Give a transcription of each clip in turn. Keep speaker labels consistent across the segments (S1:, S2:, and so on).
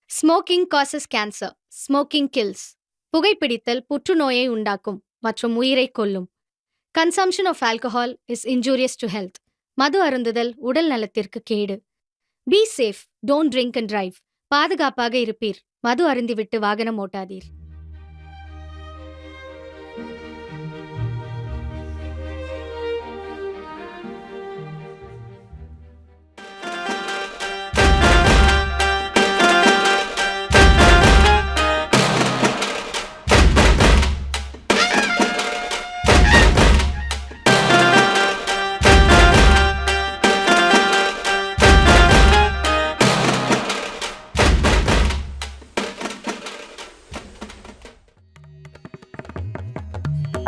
S1: Smoking causes cancer. Smoking kills. புகைப்பிடித்தல் புற்றுநோயை உண்டாக்கும் மற்றும் உயிரை கொல்லும். Consumption of alcohol is injurious to health. மது அருந்துதல் உடல் நலத்திற்கு கேடு. Be safe, don't drink and drive. பாதுகாப்பாக இருப்பீர். மது அருந்திவிட்டு வாகனம் ஓட்டாதீர்.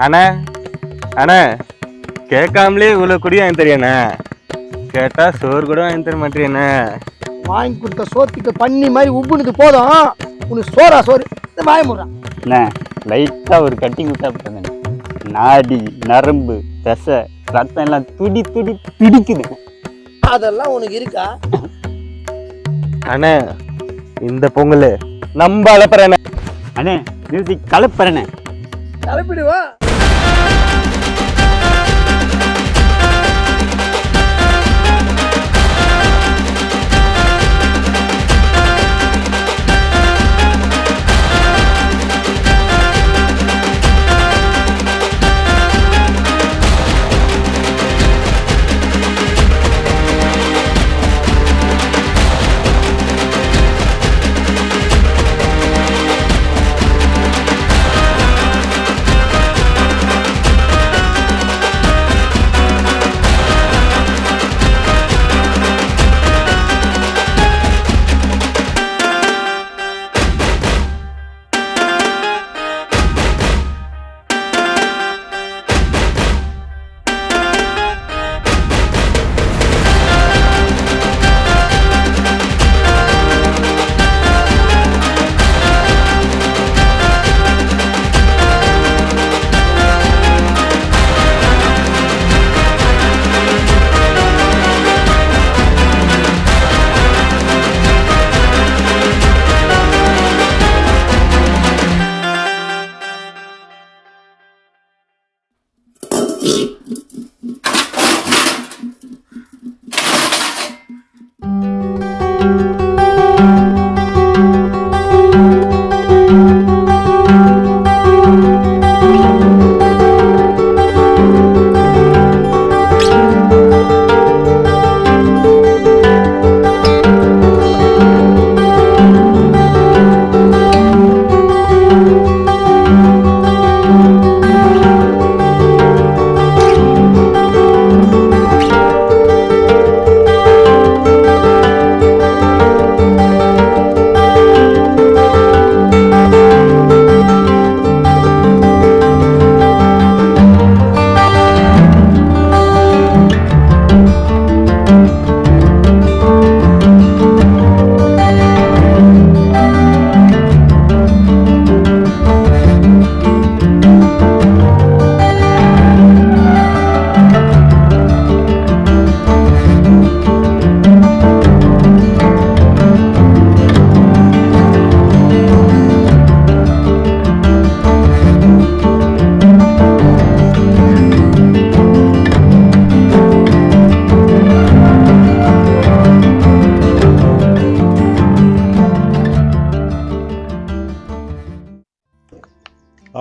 S2: அண்ணா அண்ணா கேட்காமலே இவ்வளோ குடி வாங்கி தரியண்ணே. கேட்டால் சோறு கூட வாங்கி தர மாட்டேரியண்ணே.
S3: வாங்கி கொடுத்த சோத்துக்கு பண்ணி மாதிரி உப்புனுது போதும். உனக்கு சோறா சோறு வாய முடுறான்.
S4: அண்ணே லைட்டாக ஒரு கட்டிங் விட்டா போதுங்க. நாடி நரம்பு தசை ரத்தம் எல்லாம் துடி துடி பிடிக்குது.
S3: அதெல்லாம் உனக்கு இருக்கா?
S2: அண்ணே இந்த பொங்கல் நம்ம அழப்பறண்ணே.
S4: அண்ணே மியூசிக் கலப்பறண்ணே.
S3: கலப்பிடுவா.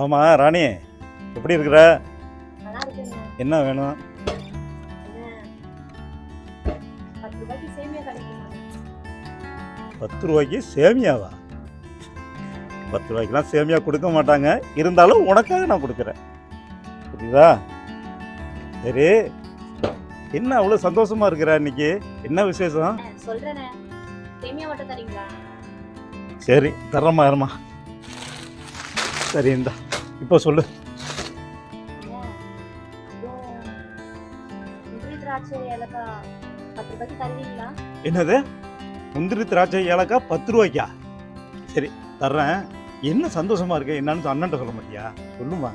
S5: ஆமாம் ராணி, எப்படி இருக்கிற? என்ன வேணும்? 10 ரூபாய்க்கு சேமியாவா? 10 ரூபாய்க்குலாம் சேமியா கொடுக்க மாட்டாங்க. இருந்தாலும் உனக்காக நான் கொடுக்குறேன், புரியுதா? சரி, என்ன அவ்வளோ சந்தோஷமா இருக்கிற இன்னைக்கு? என்ன விசேஷம்? சரி தர்றமா இருமா. சரி இந்தா இப்போ சொல்லு. என்னது? முந்திரி திராட்சை ஏலக்காய் 10 ரூபாய்க்கா? சரி தர்றேன். என்ன சந்தோஷமா இருக்கு? என்னன்னு அண்ணன்ட்ட சொல்ல மாட்டியா? சொல்லுமா.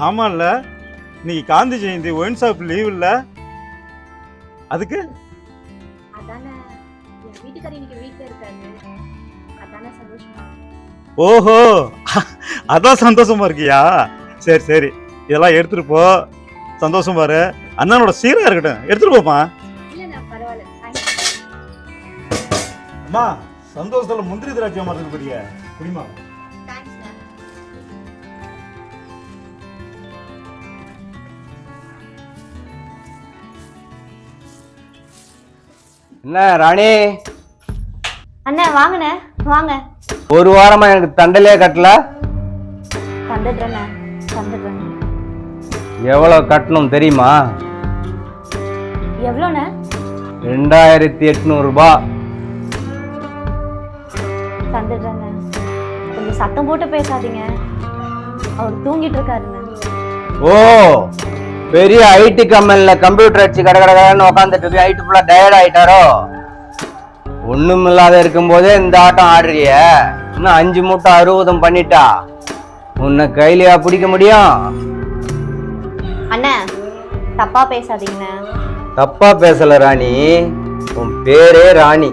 S5: ஆமாம்ல, இன்னைக்கு Gandhi Jayanti, wine shop leave இல்ல, அதுக்கு
S6: அதானே என் வீட்டுக்காரர் இன்னைக்கு வீட்ல இருக்காரு, அதானே சந்தோஷமா.
S5: ஓஹோ, அதான் சந்தோஷமா இருக்கியா? சரி சரி, இதெல்லாம் எடுத்துட்டு போ. சந்தோஷம் பாரு, அண்ணனோட சீரா இருக்கட்டும், எடுத்துட்டு போமா.
S6: இல்லண்ணா பரவாயில்ல.
S5: அம்மா, சந்தோஷத்துல முந்திரி திராட்சை மரத்துக்கு போறியா? குடிமா.
S6: தேங்க்ஸ்ண்ணா.
S7: என்ன ராணி,
S6: அண்ணா வாங்கண்ணே வாங்க.
S7: ஒரு வாரமா எனக்கு தண்டலே கட்டல.
S6: தந்துடுறேண்ணே தந்துடுறேண்ணே.
S7: எவ்வளவு கட்டணும் தெரியுமா?
S6: எவ்வளோண்ணே?
S7: 2800 ரூபாய்.
S6: தந்துடுறேண்ணே. கொஞ்சம் சத்தம் போட்டு பேசாதீங்க, அவர் தூங்கிட்டு இருக்காருண்ணே.
S7: ஓ, பெரிய ஐடி கம்பெனில கம்ப்யூட்டர் வச்சு கடகடன்னு உட்காந்துட்டு இருக்கு, ஐடி ஃபுல்லா டயர்ட் ஆயிட்டாரோ? ஒண்ணும் இல்லாத இருக்கும் போதே இந்த ஆட்டம் ஆடுறிய, இன்னும் 5 மூட்டை 60 பண்ணிட்டா உன்னை கையிலையா பிடிக்க முடியும்?
S6: அண்ணா தப்பா பேசாதீங்கண்ணே.
S7: தப்பா பேசல ராணி, உன் பேரே ராணி,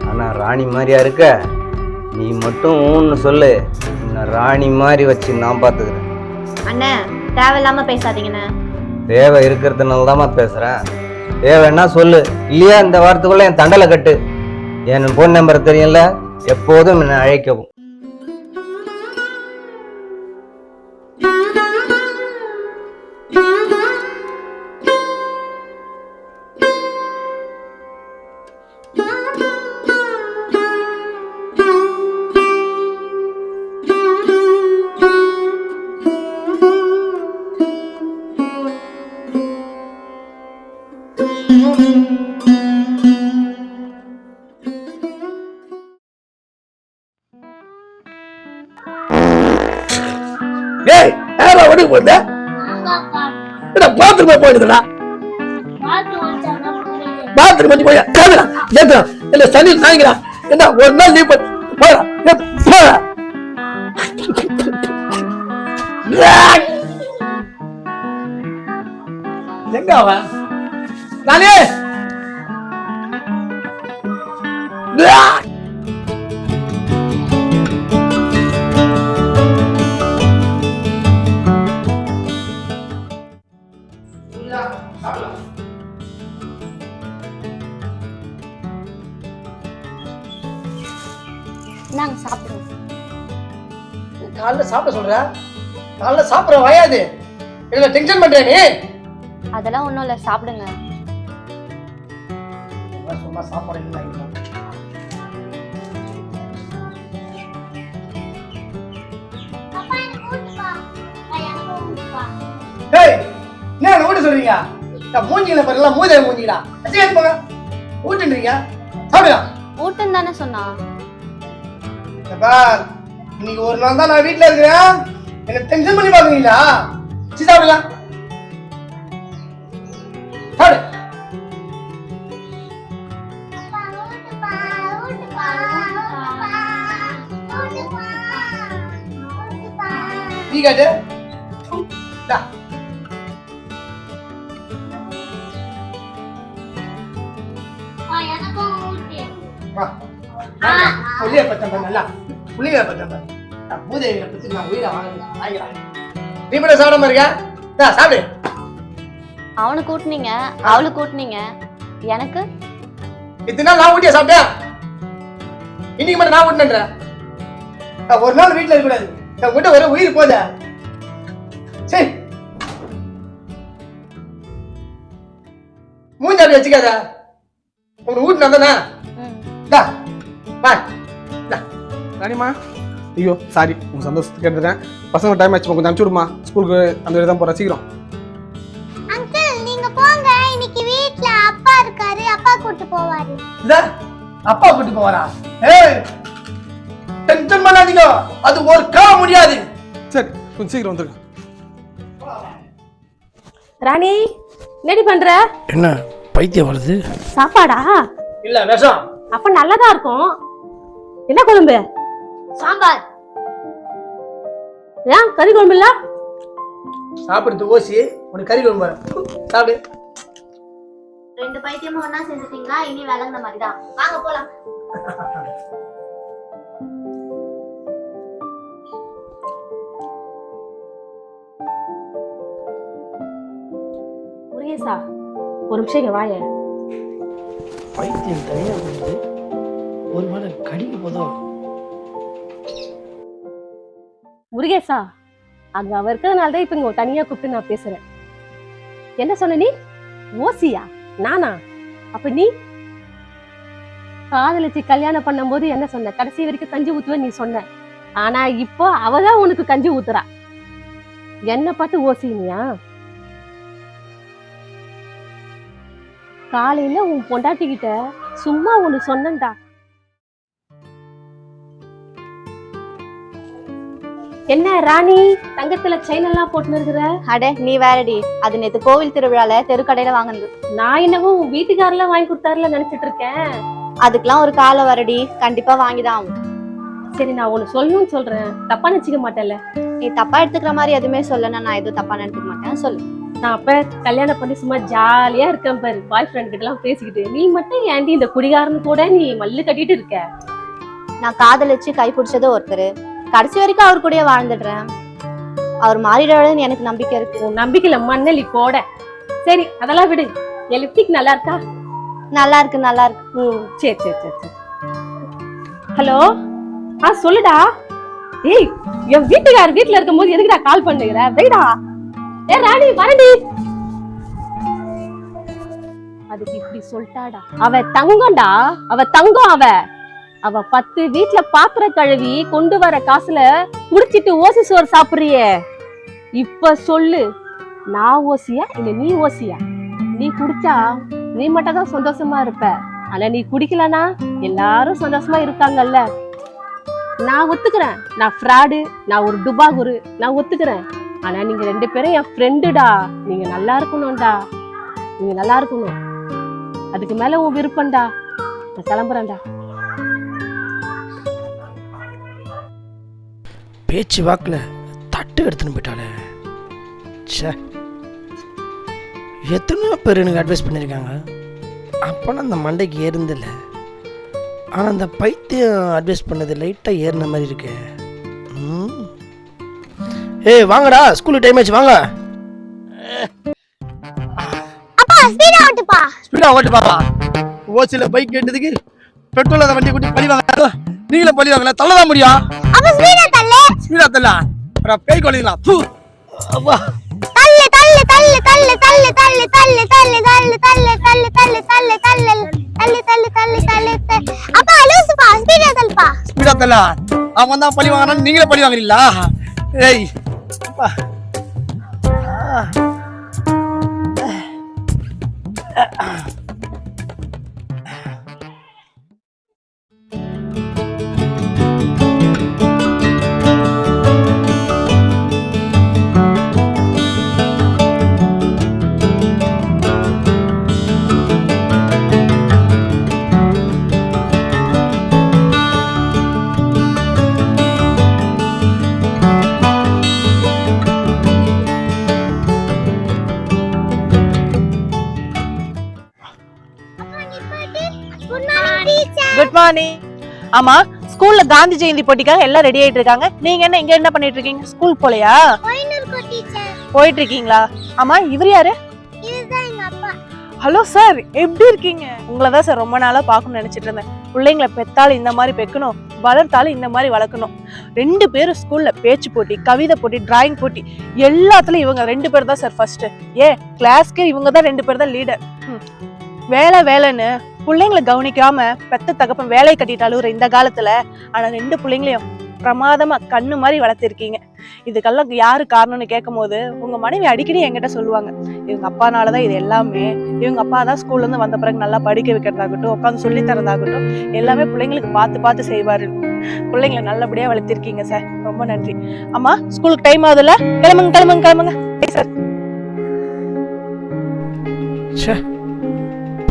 S7: ஆனா ராணி மாதிரியா இருக்க? நீ மட்டும் ஊன்னு சொல்லு, உன்னை ராணி மாதிரி வச்சு நான் பாத்துக்கிறேன்.
S6: அண்ணா தேவையில்லாம பேசாதீங்கண்ணே.
S7: தேவை இருக்கிறதுனால தான் பேசுறேன். தேவைன்னா சொல்லு, இல்லையா இந்த வாரத்துக்குள்ள என் தண்டலை கட்டு. என் போன் நம்பர் தெரியல, எப்போதும் என்னை அழைக்கவும்.
S3: ஏய், யாரா ஓடி போகுது? பாத்ரூம் போயிடுதுடா. பாத்ரூம் வந்து போய் கேக்குறா கேக்குறா இல்ல சனி நாய்க்கிறா. என்ன ஒரு நாள் லீவ் போறா போறா. எங்க அவன்? நானே
S6: நாங்க சாப்பிடுவோம்.
S3: காலைல சாப்பிட சொல்ற, காலைல சாப்பிட வயாது இல்ல டென்ஷன் பண்றியா நீ?
S6: அதெல்லாம் ஒண்ணும் இல்ல, சாப்பிடுங்க.
S3: சும்மா சாப்பாடு இல்லை. டேய், என்ன ஊட்ட சொல்றீங்க? மூஞ்சிங்கள பாருங்களா, மூதேவி மூஞ்சிங்களா? சரி போங்க, ஊட்டுன்றீங்க, சாப்பிடுங்க.
S6: ஊட்டம் தானே சொன்னா.
S3: பார், இன்னைக்கு ஒரு நாள் தான் நான் வீட்டுல இருக்கிறேன், என்ன டென்ஷன் பண்ணி பாக்குறீங்களா? சரி சாப்பிடுங்க, சாப்பிடு. டீ காட்டு. புள்ளிய பத்தம் நல்லா புள்ளிய பத்தம் பூதேவியை பத்தி நான் உயிரை வாங்குறேன். நீ கூட சாப்பிடாம இருக்க, சாப்பிடு.
S6: அவனுக்கு கூட்டினீங்க, அவளுக்கு கூட்டினீங்க, எனக்கு
S3: இத்தனை நாள் நான் ஊட்டியா சாப்பிட்டேன், இன்னைக்கு மட்டும் நான் ஊட்டினேன். ஒரு நாள் வீட்டுல இருக்க கூடாது, என் கிட்ட ஒரு உயிர் போத. சரி மூஞ்சாப்பி வச்சுக்காத, உனக்கு ஊட்டினா தானே.
S8: ராணிமா, ஐயோ சாரி, உங்க சந்தோஷத்துக்கு கேட்டுறேன். பசங்க டைம் ஆச்சு, கொஞ்சம் அனுப்பிச்சு விடுமா, ஸ்கூலுக்கு அந்த வழி தான் போறேன், சீக்கிரம்.
S9: அங்கிள் நீங்க போங்க, இன்னைக்கு வீட்ல அப்பா இருக்காரு, அப்பா கூட்டி போவாரு.
S3: இல்ல அப்பா கூட்டி போவாரா? ஏய் டென்ஷன் பண்ணாதீங்க, அது ஒரு கால முடியாது.
S8: சரி கொஞ்சம் சீக்கிரம் வந்துருங்க.
S10: ராணி என்னடி பண்ற?
S3: என்ன பைத்தியம் வருது?
S10: சாப்பாடா?
S3: இல்ல விஷம்.
S10: அப்ப நல்லதா இருக்கும். என்ன குழம்பு?
S9: சாம்பார்.
S10: ஏன் கறி குழம்பு இல்ல?
S3: சாப்பிடுறது ஓசி உனக்கு கறி கொண்டு வரேன் சாப்பிடு.
S6: 2 பைத்தியமும் ஒண்ணா செஞ்சுட்டீங்களா? இனி விளங்குன மாதிரி தான். வாங்க போலாம்.
S10: முருகேசா ஒரு நிமிஷம் இங்க வாயேன்.
S3: பைத்தியம் தனியா வந்து ஒரு வேளை கடிக்க போதும்.
S10: முருகேசா அங்க அவ இருக்கிறதுனால தான் இப்ப இங்க தனியா கூப்பிட்டு நான் பேசுறேன். என்ன சொன்ன நீ? ஓசியா? நானா? அப்ப நீ காதலிச்சு கல்யாணம் பண்ணும்போது என்ன சொன்ன? கடைசி வரைக்கும் கஞ்சி ஊத்துவேன் நீ சொன்ன. ஆனா இப்போ அவதான் உனக்கு கஞ்சி ஊத்துறா. என்ன பார்த்து ஓசினியா? காலையில உன் பொண்டாட்டி கிட்ட சும்மா ஒண்ணு சொன்னேன்டா. என்ன ராணி தங்கத்துல செயின் எல்லாம் போட்டுன்னு இருக்கிற?
S6: அட நீ வேறடி, அது நேத்து கோவில் திருவிழால தெருக்கடையில வாங்குனது.
S10: நான் என்னவோ உன் வீட்டுக்காரல வாங்கி கொடுத்தாருல நினைச்சிட்டு இருக்கேன்.
S6: அதுக்கெல்லாம் ஒரு காலம் வரடி, கண்டிப்பா வாங்கிதான் ஆகும்.
S10: சரி நான் ஒண்ணு சொல்லணும்னு சொல்றேன், தப்பா நினைச்சுக்க மாட்டேன்ல?
S6: நீ தப்பா எடுத்துக்கிற மாதிரி எதுவுமே சொல்லணும், நான் எதுவும் தப்பா நினைச்சுக்க மாட்டேன். சொல்லு.
S10: நான் அப்ப கல்யாணம் பண்ணி சும்மா ஜாலியா இருக்கேன் பாரு, பாய் ஃப்ரெண்ட் கிட்ட எல்லாம் பேசிக்கிட்டு. நீ மட்டும் ஏன்டி இந்த குடிகாரனு கூட நீ மல்லு கட்டிட்டு இருக்க?
S6: நான் காதலிச்சு கை பிடிச்சது ஒருத்தர், கடைசி வரைக்கும் அவர் கூடயே வாழ்ந்துடுறேன். அவர் மாறிடுவாருன்னு எனக்கு நம்பிக்கை இருக்கு.
S10: உன் நம்பிக்கையில மண்ணலி போட. சரி அதெல்லாம் விடு. என் லிப்டிக் நல்லா இருக்கா?
S6: நல்லா இருக்கு நல்லா இருக்கு.
S10: சரி சரி சரி சரி. ஹலோ சொல்லுடா. ஏய் என் வீட்டுக்காரர் வீட்டுல இருக்கும் போது எதுக்குடா கால் பண்ணுகிற? வைடா. ஏ ராணி வரடி. அதுக்கு இப்படி சொல்லிட்டாடா. அவ தங்கம்டா, அவ தங்கம். அவ 10 வீட்டுல பாத்திர கழுவி கொண்டு வர காசுல குடிச்சிட்டு ஓசி சோறு சாப்பிடுறியே. இப்ப சொல்லு, நான் ஓசியா இல்ல நீ ஓசியா? நீ குடிச்சா நீ மட்டும் தான் சந்தோஷமா இருப்ப, ஆனா நீ குடிக்கலனா எல்லாரும் சந்தோஷமா இருக்காங்கல்ல. நான் ஒத்துக்கிறேன், நான் ஃப்ராடு, நான் ஒரு டுபாகுரு, நான் ஒத்துக்கிறேன். ஆனா நீங்க 2 பேரும் என் ஃப்ரெண்டுடா. நீங்க நல்லா இருக்கணும்டா, நீங்க நல்லா இருக்கணும். அதுக்கு மேல உன் விருப்பம்டா. நான் கிளம்புறேன்டா.
S3: பேச்சு வாக்குல தட்டு எடுத்துன்னு போயிட்டாலே. சே, எத்தனையோ பேர் எனக்கு அட்வைஸ் பண்ணியிருக்காங்க, அப்போனா அந்த மண்டைக்கு ஏறுந்தில்ல. ஆனால் அந்த பைத்தியம் அட்வைஸ் பண்ணது லைட்டாக ஏறின மாதிரி இருக்கு. ஏய் வாங்கடா, ஸ்கூலுக்கு டைம் ஆச்சு, வாங்க. ஸ்பீடா ஓட்டுப்பா. ஓசில பைக் கேட்டதுக்கு பெட்ரோல் அதை வண்டி கூட்டி பழி வாங்க. நீங்களே பழி வாங்கல, தள்ளதான் முடியும். ஸ்பீடா தள்ள பேய் கொள்ளைங்களா? அப்பா
S9: தள்ளு தள்ளு தள்ளு தள்ளு தள்ளு தள்ளு தள்ளு தள்ளு தள்ளு தள்ளு தள்ளு தள்ளு தள்ளு தள்ளு தள்ளு தள்ளு தள்ளு தள்ளு. அப்பா லூசுப்பா, ஸ்பீடா தள்ளுப்பா.
S3: ஸ்பீடா தள்ள. அவன் தான் பழி வாங்கினா நீங்களே பழி வாங்குறீங்களா? ஏய் அப்பா.
S11: Good morning. ஆமா, ஸ்கூல்ல காந்தி ஜெயந்தி போட்டிக்காக எல்லாம் ரெடி ஆயிட்டு இருக்காங்க. நீங்க என்ன இங்க என்ன பண்ணிட்டு இருக்கீங்க? ஸ்கூல் போலையா? போயிட்டு இருக்கீங்களா? ஆமா, இவர் யாரு? ஹலோ சார், எப்படி இருக்கீங்க? உங்களை தான் சார் ரொம்ப நாளா பார்க்கணும்னு நினைச்சிட்டு இருந்தேன். பிள்ளைங்களை பெத்தாலும் இந்த மாதிரி பெக்கணும், வளர்த்தாலும் இந்த மாதிரி வளர்க்கணும். 2 பேரும் ஸ்கூல்ல பேச்சு போட்டி, கவிதை போட்டி, டிராயிங் போட்டி எல்லாத்துலயும் இவங்க 2 பேர் தான் சார் ஃபர்ஸ்ட். கிளாஸ்க்கு இவங்க தான் 2 பேர் தான் லீடர். வேலை வேலைன்னு பிள்ளைங்களை கவனிக்காம பெத்த தகப்பன் வேலை கட்டிட்டாலும் இந்த காலத்துல, ஆனா 2 பிள்ளைங்களையும் பிரமாதமா கண்ணு மாதிரி வளர்த்திருக்கீங்க. இதுக்கெல்லாம் யாரு காரணம்னு கேட்கும் போது உங்க மனைவி அடிக்கடி என்கிட்ட சொல்லுவாங்க, இவங்க அப்பானாலதான் இது எல்லாமே. இவங்க அப்பா தான் ஸ்கூல்ல இருந்து வந்த பிறகு நல்லா படிக்க வைக்கிறதாகட்டும், உட்காந்து சொல்லி தரதாகட்டும், எல்லாமே பிள்ளைங்களுக்கு பார்த்து பார்த்து செய்வாரு. பிள்ளைங்களை நல்லபடியா வளர்த்திருக்கீங்க சார், ரொம்ப நன்றி. அம்மா, ஸ்கூலுக்கு டைம் ஆகுதுல்ல, கிளம்புங்க கிளம்புங்க கிளம்புங்க சார்.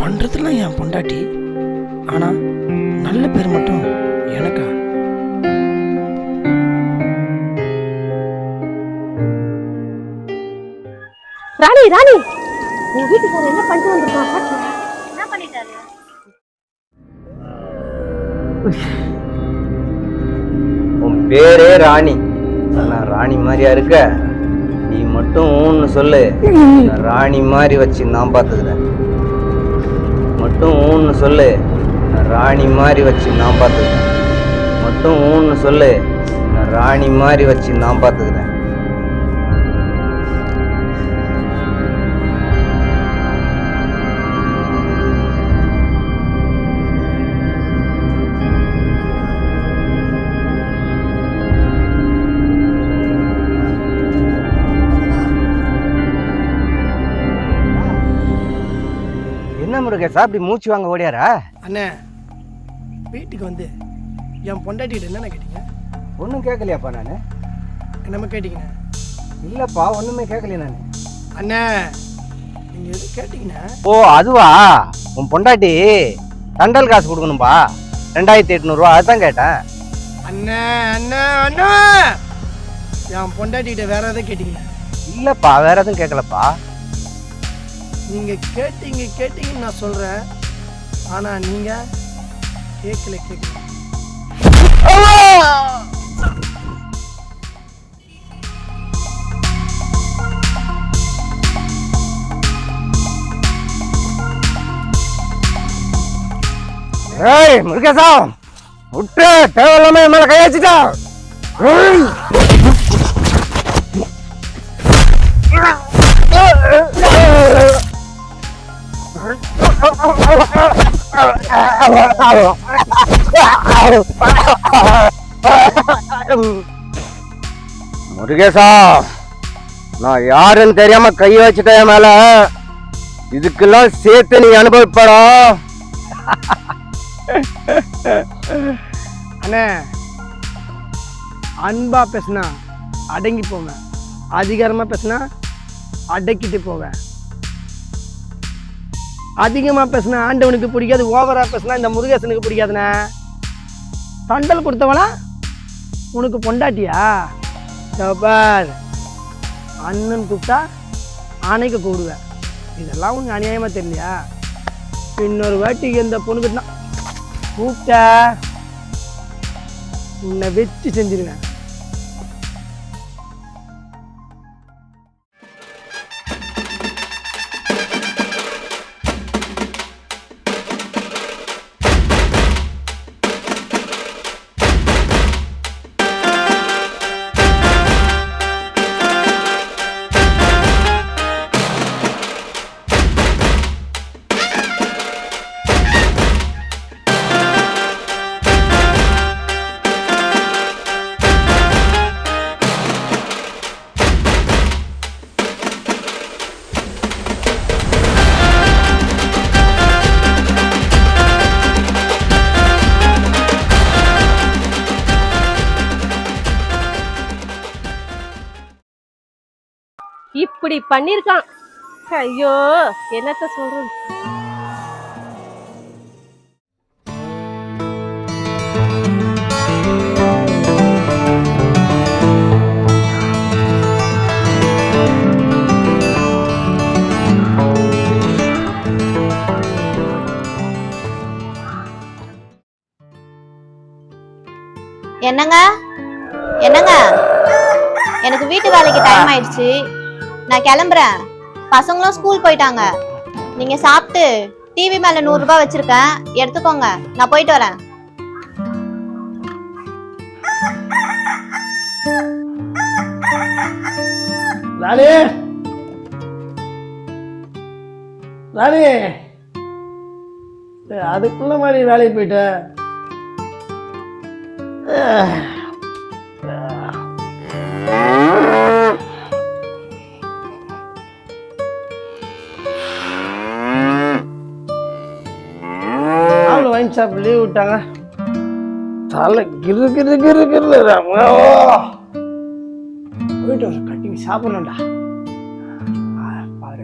S3: பண்றதுலாம் என் பொண்டாட்டி, ஆனா நல்ல பேர் மட்டும் எனக்கா?
S10: ராணி ராணி உங்க வீட்டுக்காரர் என்ன பண்ணிட்டு வந்திருக்கான் பாத்தியா?
S6: என்ன பண்ணிட்டாரு?
S7: உன் பேரே ராணி, நான் ராணி மாதிரியா இருக்க? நீ மட்டும் ஊன்னு சொல்லு, நான் ராணி மாதிரி வச்சு நான் பார்த்துக்கிறேன். மட்டும் ஊன்னு சொல்லு, நான் ராணி மாதிரி வச்சு நான் பார்த்துக்கிறேன். மட்டும் ஊன்னு சொல்லு, நான் ராணி மாதிரி வச்சு நான் பார்த்துக்கிறேன். என்ன முருகேசா அப்படி மூச்சு வாங்க ஓடியாரா?
S3: அண்ணே, வீட்டுக்கு வந்து என் பொண்டாட்டிகிட்ட என்னென்ன கேட்டீங்க?
S7: ஒன்றும் கேட்கலையாப்பா நான்.
S3: என்னம்மா கேட்டீங்கண்ணே?
S7: இல்லைப்பா, ஒன்றுமே கேட்கலையே நான்.
S3: அண்ணே, நீங்கள் எது கேட்டீங்கண்ணே?
S7: ஓ அதுவா, உன் பொண்டாட்டி தண்டல் காசு கொடுக்கணும்பா, 2800 ரூபா, அதுதான் கேட்டேன்.
S3: அண்ணே அண்ணே அண்ணே, என் பொண்டாட்டிகிட்ட வேற எதை கேட்டீங்க?
S7: இல்லைப்பா, வேற எதுவும் கேட்கலப்பா.
S3: நீங்கள் கேட்டீங்கன்னு நான் சொல்கிறேன், ஆனால் நீங்கள் கேட்கல.
S7: ஏய் முருகேசா, விட்டு தேவையில்லாம என் மேல கையாச்சுட்டா. முருகேசா, நான் யாருன்னு தெரியாம கை வச்சுட்டேன் மேல, இதுக்கெல்லாம் சேர்த்து நீ அனுபவிப்படா.
S3: அண்ணே, அன்பா பேசுனா அடங்கி போவேன், அதிகாரமா பேசுனா அடக்கிட்டு போவேன். அதிகமா பேசுனா ஆண்டவனுக்கு பிடிக்காது, ஓவரா பேசுனா இந்த முருகேசனுக்கு பிடிக்காதுண்ணே. தண்டல் கொடுத்தவளா உனக்கு பொண்டாட்டியா? பார், அண்ணன் கூப்பிட்டா ஆணைக்கு கூடுவேன். இதெல்லாம் உனக்கு அநியாயமா தெரியலையா? இன்னொரு வாட்டிக்கு இந்த பொண்ணுக்கிட்ட கூப்பிட்ட உன்னை வச்சு செஞ்சிருவேன்.
S10: இப்படி பண்ணிருக்கான். ஐயோ, என்னத்த சொல்றது.
S6: என்னங்க என்னங்க, எனக்கு வீட்டு வேலைக்கு டைம் ஆயிடுச்சு, நான் கிளம்புறேன். பசங்களும் ஸ்கூல் போயிட்டாங்க. நீங்க சாப்பிட்டு டிவி மேல 100 ரூபாய் வச்சிருக்கேன், எடுத்துக்கோங்க. நான் போயிட்டு வரேன்.
S3: ராணி, ராணி, அதுக்குள்ள மாதிரி வேலைக்கு போயிட்ட. வைன் ஷாப் லீவ் விட்டாங்க, தலை கிரு கிரு கிரு கிரு. போயிட்டு வர கட்டிங் சாப்பிடணும்டா.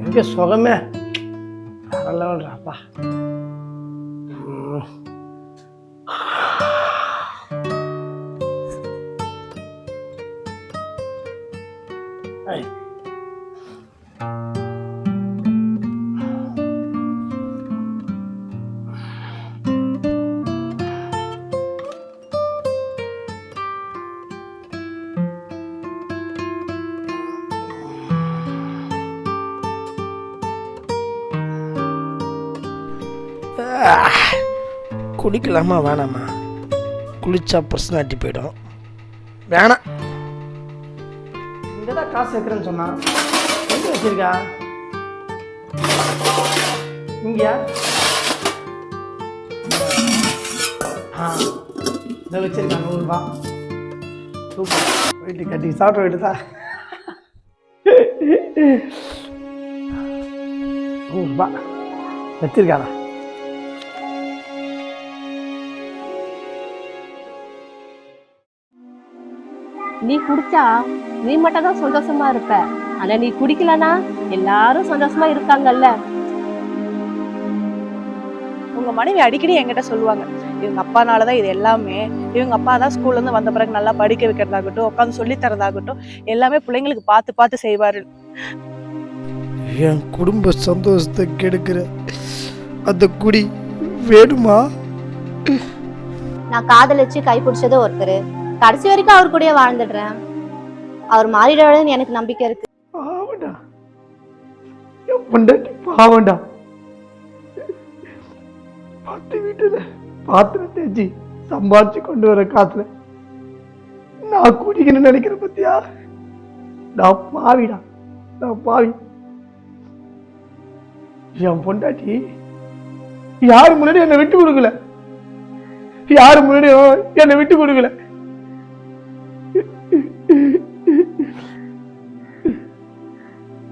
S3: எங்க சுகமே லெவல்றாப்பா. குளிக்கலாமா வேணாமா? குளிச்சா பர்சனாலிட்டி போயிடும். வேணாம். இங்கே தான் காசு வைக்கிறேன்னு சொன்னா எங்கே வச்சிருக்கா? இங்கயா? இதை வச்சிருக்கா 100 ரூபா. சூப்பர். வீட்டுக்கு கட்டி சாப்பிட வேண்டியதா? 100 ரூபா வச்சிருக்காரா?
S10: நீ குடிச்சா நீ மட்டும் தான் சந்தோஷமா இருப்ப, ஆனா நீ குடிக்கலனா எல்லாரும் சந்தோஷமா இருக்காங்கல்ல.
S11: உங்க மனைவி அடிக்கடி என்கிட்ட சொல்லுவாங்க, இவங்க அப்பானாலதான் இது எல்லாமே, இவங்க அப்பா தான் ஸ்கூல்ல இருந்து வந்த பிறகு நல்லா படிக்க வைக்கிறதாகட்டும், உட்காந்து சொல்லி தரதாகட்டும், எல்லாமே பிள்ளைங்களுக்கு பார்த்து பார்த்து செய்வாரு.
S3: என் குடும்ப சந்தோஷத்தை கெடுக்கிற அந்த குடி வேணுமா?
S6: நான் காதலிச்சு கைப்பிடிச்சது ஒருத்தர், கடைசி வரைக்கும் அவர் கூடயே வாழ்ந்துடுறேன். அவர் மாறிடுவாருன்னு எனக்கு நம்பிக்கை இருக்கு.
S3: பாவண்டா, என் பொண்டாட்டி பாவண்டா. 10 வீட்டுல பாத்திரம் தேய்ச்சி சம்பாதிச்சு கொண்டு வர காசுல நான் குடிக்கணும்னு நினைக்கிற பத்தியா? நான் பாவிடா, நான் பாவி. என் பொண்டாட்டி யாரு முன்னாடி என்னை விட்டு கொடுக்கல, யாரு முன்னாடியும் என்னை விட்டு கொடுக்கல.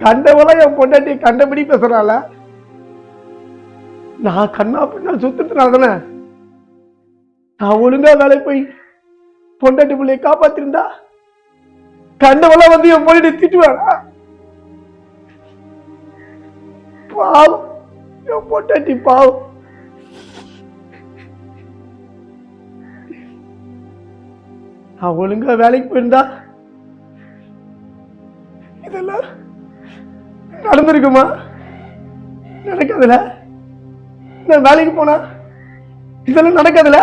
S3: கண்டவளா என் பொண்டாட்டி கண்டபடி பேசுறாள. நான் கண்ணா பின்னா சுத்துறதுனால தானே. நான் ஒழுங்கா வேலை போய் பொண்டாட்டி பிள்ளைய காப்பாத்திருந்தா கண்டவளா வந்து என் பொண்டாட்டி திட்டுவாளா? பாவம், என் பொண்டாட்டி பாவம். நான் ஒழுங்கா வேலைக்கு போயிருந்தா இதெல்லாம் நடந்திருக்குமா? நடக்காதுல. நான் வேலைக்கு போனா இதெல்லாம் நடக்காதுல.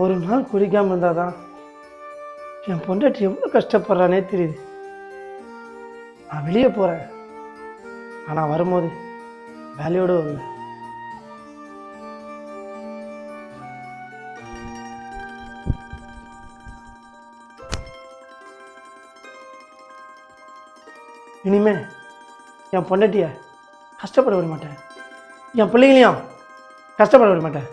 S3: ஒரு நாள் குடிக்காம இருந்தாதான் என் பொண்டாட்டி எவ்வளோ கஷ்டப்படுறானே தெரியுது. நான் வெளியே போறேன், ஆனா வரும்போது வேலையோடு வருவேன். இனிமே என் பொண்டாட்டிய கஷ்டப்பட விட மாட்டேன், என் பிள்ளைங்களையும் கஷ்டப்பட விட மாட்டேன்.